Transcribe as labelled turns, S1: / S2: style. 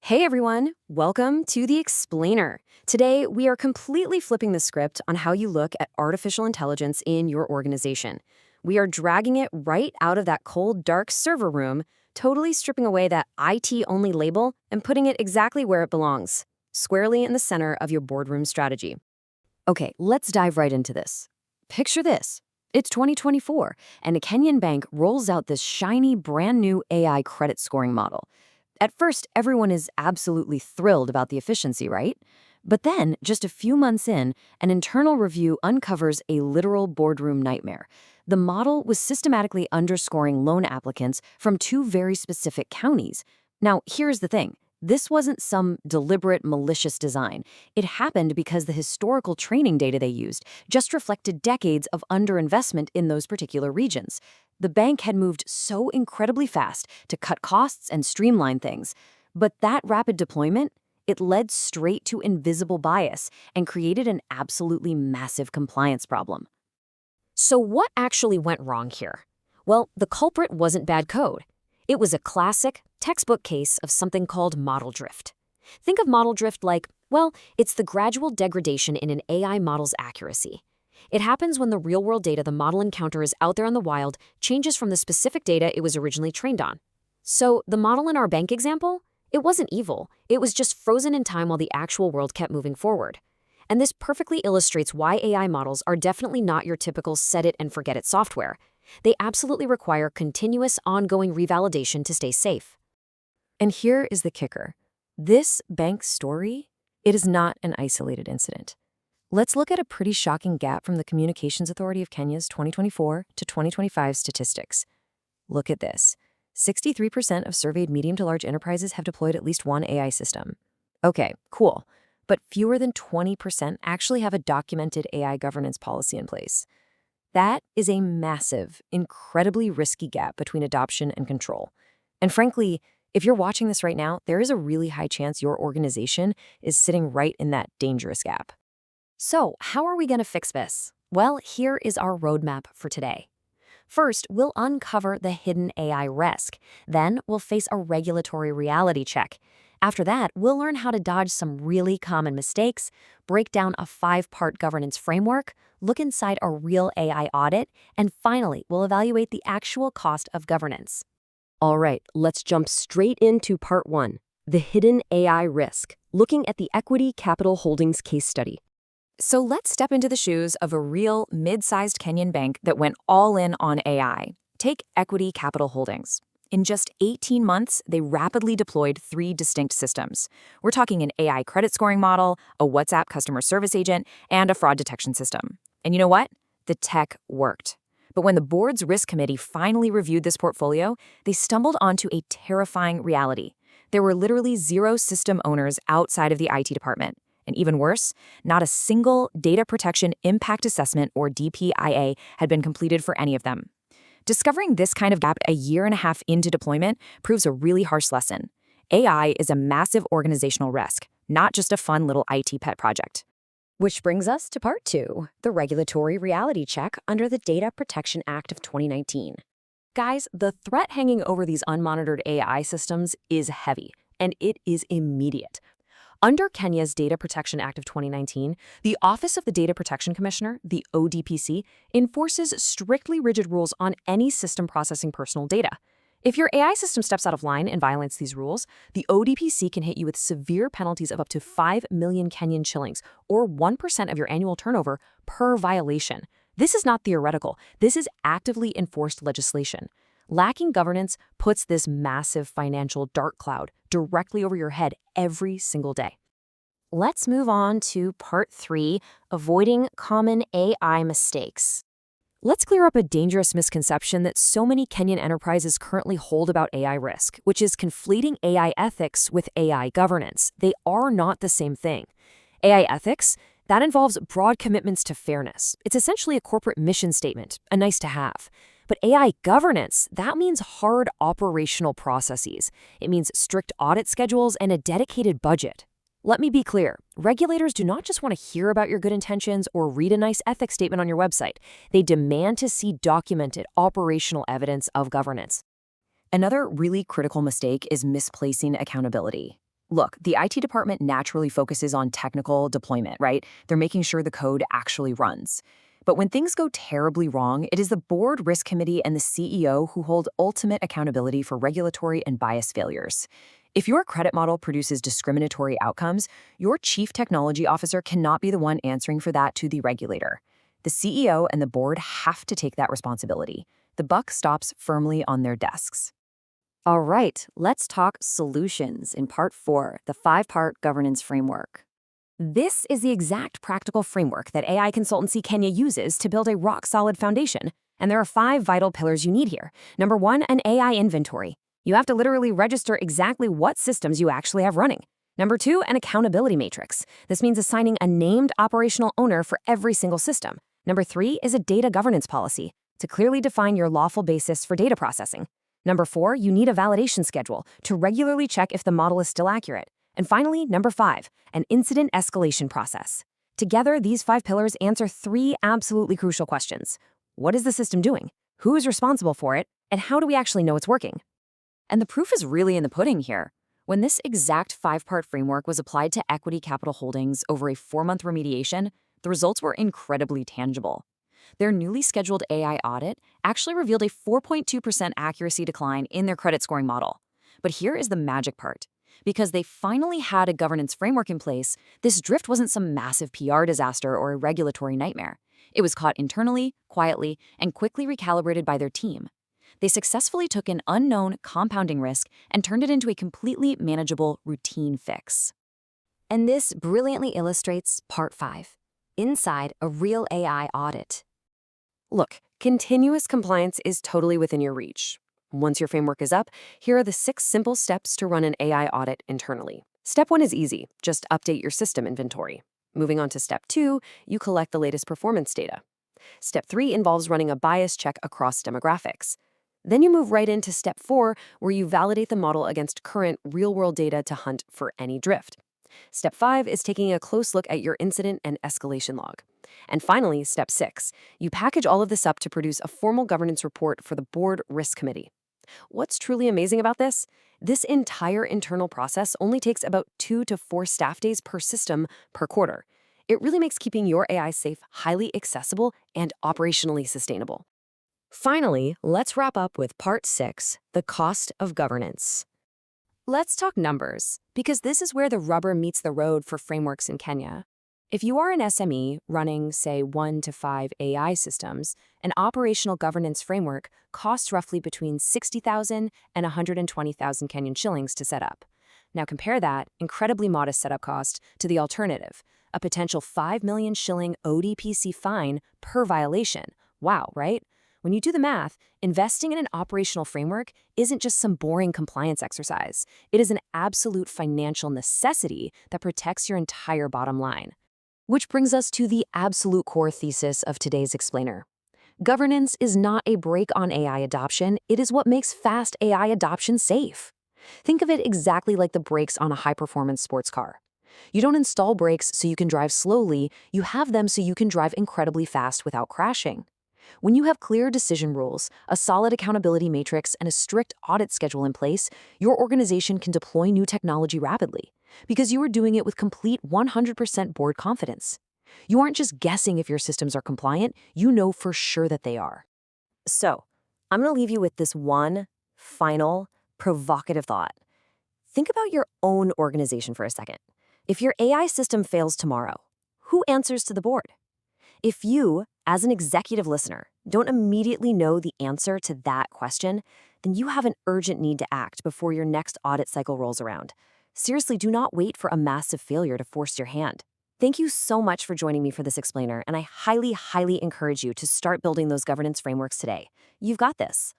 S1: Hey everyone, welcome to The Explainer. Today, we are completely flipping the script on how you look at artificial intelligence in your organization. We are dragging it right out of that cold, dark server room, totally stripping away that IT-only label and putting it exactly where it belongs, squarely in the center of your boardroom strategy. Okay, let's dive right into this. Picture this. It's 2024, and a Kenyan bank rolls out this shiny, brand new AI credit scoring model. At first, everyone is absolutely thrilled about the efficiency, right? But then, just a few months in, an internal review uncovers a literal boardroom nightmare. The model was systematically underscoring loan applicants from two very specific counties. Now, here's the thing. This wasn't some deliberate, malicious design. It happened because the historical training data they used just reflected decades of underinvestment in those particular regions. The bank had moved so incredibly fast to cut costs and streamline things. But that rapid deployment, it led straight to invisible bias and created an absolutely massive compliance problem. So what actually went wrong here? Well, the culprit wasn't bad code. It was a classic, textbook case of something called model drift. Think of model drift like, well, it's the gradual degradation in an AI model's accuracy. It happens when the real-world data the model encounters out there in the wild changes from the specific data it was originally trained on. So the model in our bank example, it wasn't evil. It was just frozen in time while the actual world kept moving forward. And this perfectly illustrates why AI models are definitely not your typical set-it-and-forget-it software. They absolutely require continuous, ongoing revalidation to stay safe. And here is the kicker. This bank story, it is not an isolated incident. Let's look at a pretty shocking gap from the Communications Authority of Kenya's 2024 to 2025 statistics. Look at this. 63% of surveyed medium to large enterprises have deployed at least one AI system. Okay, cool. But fewer than 20% actually have a documented AI governance policy in place. That is a massive, incredibly risky gap between adoption and control. And frankly, if you're watching this right now, there is a really high chance your organization is sitting right in that dangerous gap. So, how are we going to fix this? Well, here is our roadmap for today. First, we'll uncover the hidden AI risk. Then, we'll face a regulatory reality check. After that, we'll learn how to dodge some really common mistakes, break down a 5-part governance framework, look inside a real AI audit, and finally, we'll evaluate the actual cost of governance. All right, let's jump straight into part 1, the hidden AI risk, looking at the Equity Capital Holdings case study. So let's step into the shoes of a real mid-sized Kenyan bank that went all in on AI. Take Equity Capital Holdings. In just 18 months, they rapidly deployed 3 distinct systems. We're talking an AI credit scoring model, a WhatsApp customer service agent, and a fraud detection system. And you know what? The tech worked. But when the board's risk committee finally reviewed this portfolio, they stumbled onto a terrifying reality. There were literally 0 system owners outside of the IT department. And even worse, not a single data protection impact assessment or DPIA had been completed for any of them. Discovering this kind of gap a year and a half into deployment proves a really harsh lesson. AI is a massive organizational risk, not just a fun little IT pet project. Which brings us to part 2, the regulatory reality check under the Data Protection Act of 2019. Guys, the threat hanging over these unmonitored AI systems is heavy, and it is immediate. Under Kenya's Data Protection Act of 2019, the Office of the Data Protection Commissioner, the ODPC, enforces strictly rigid rules on any system processing personal data. If your AI system steps out of line and violates these rules, the ODPC can hit you with severe penalties of up to 5 million Kenyan shillings, or 1% of your annual turnover per violation. This is not theoretical. This is actively enforced legislation. Lacking governance puts this massive financial dark cloud directly over your head every single day. Let's move on to part 3, avoiding common AI mistakes. Let's clear up a dangerous misconception that so many Kenyan enterprises currently hold about AI risk, which is conflating AI ethics with AI governance. They are not the same thing. AI ethics, that involves broad commitments to fairness. It's essentially a corporate mission statement, a nice to have. But AI governance, that means hard operational processes. It means strict audit schedules and a dedicated budget. Let me be clear, regulators do not just want to hear about your good intentions or read a nice ethics statement on your website. They demand to see documented operational evidence of governance. Another really critical mistake is misplacing accountability. Look, the IT department naturally focuses on technical deployment, right? They're making sure the code actually runs. But when things go terribly wrong, it is the board risk committee and the CEO who hold ultimate accountability for regulatory and bias failures. If your credit model produces discriminatory outcomes, your chief technology officer cannot be the one answering for that to the regulator. The CEO and the board have to take that responsibility. The buck stops firmly on their desks. All right, let's talk solutions in part 4, the 5-part governance framework. This is the exact practical framework that AI consultancy Kenya uses to build a rock-solid foundation. And there are 5 vital pillars you need here. Number 1, an AI inventory. You have to literally register exactly what systems you actually have running. Number 2, an accountability matrix. This means assigning a named operational owner for every single system. Number 3 is a data governance policy to clearly define your lawful basis for data processing. Number 4, you need a validation schedule to regularly check if the model is still accurate. And finally, number 5, an incident escalation process. Together, these 5 pillars answer 3 absolutely crucial questions. What is the system doing? Who is responsible for it? And how do we actually know it's working? And the proof is really in the pudding here. When this exact 5-part framework was applied to Equity Capital Holdings over a 4-month remediation, the results were incredibly tangible. Their newly scheduled AI audit actually revealed a 4.2% accuracy decline in their credit scoring model. But here is the magic part. Because they finally had a governance framework in place, this drift wasn't some massive PR disaster or a regulatory nightmare. It was caught internally, quietly, and quickly recalibrated by their team. They successfully took an unknown compounding risk and turned it into a completely manageable routine fix. And this brilliantly illustrates part 5, inside a real AI audit. Look, continuous compliance is totally within your reach. Once your framework is up, here are the 6 simple steps to run an AI audit internally. Step 1 is easy. Just update your system inventory. Moving on to step 2, you collect the latest performance data. Step 3 involves running a bias check across demographics. Then you move right into step 4, where you validate the model against current real-world data to hunt for any drift. Step 5 is taking a close look at your incident and escalation log. And finally, step 6, you package all of this up to produce a formal governance report for the board risk committee. What's truly amazing about this? This entire internal process only takes about 2 to 4 staff days per system per quarter. It really makes keeping your AI safe highly accessible and operationally sustainable. Finally, let's wrap up with part 6, the cost of governance. Let's talk numbers, because this is where the rubber meets the road for frameworks in Kenya. If you are an SME running, say, 1 to 5 AI systems, an operational governance framework costs roughly between 60,000 and 120,000 Kenyan shillings to set up. Now compare that incredibly modest setup cost to the alternative, a potential 5 million shilling ODPC fine per violation. Wow, right? When you do the math, investing in an operational framework isn't just some boring compliance exercise. It is an absolute financial necessity that protects your entire bottom line. Which brings us to the absolute core thesis of today's explainer. Governance is not a brake on AI adoption, it is what makes fast AI adoption safe. Think of it exactly like the brakes on a high-performance sports car. You don't install brakes so you can drive slowly, you have them so you can drive incredibly fast without crashing. When you have clear decision rules, a solid accountability matrix, and a strict audit schedule in place, your organization can deploy new technology rapidly, because you are doing it with complete 100% board confidence. You aren't just guessing if your systems are compliant, you know for sure that they are. So, I'm going to leave you with this one final, provocative thought. Think about your own organization for a second. If your AI system fails tomorrow, who answers to the board? If you, as an executive listener, don't immediately know the answer to that question, then you have an urgent need to act before your next audit cycle rolls around. Seriously, do not wait for a massive failure to force your hand. Thank you so much for joining me for this explainer, and I highly, highly encourage you to start building those governance frameworks today. You've got this.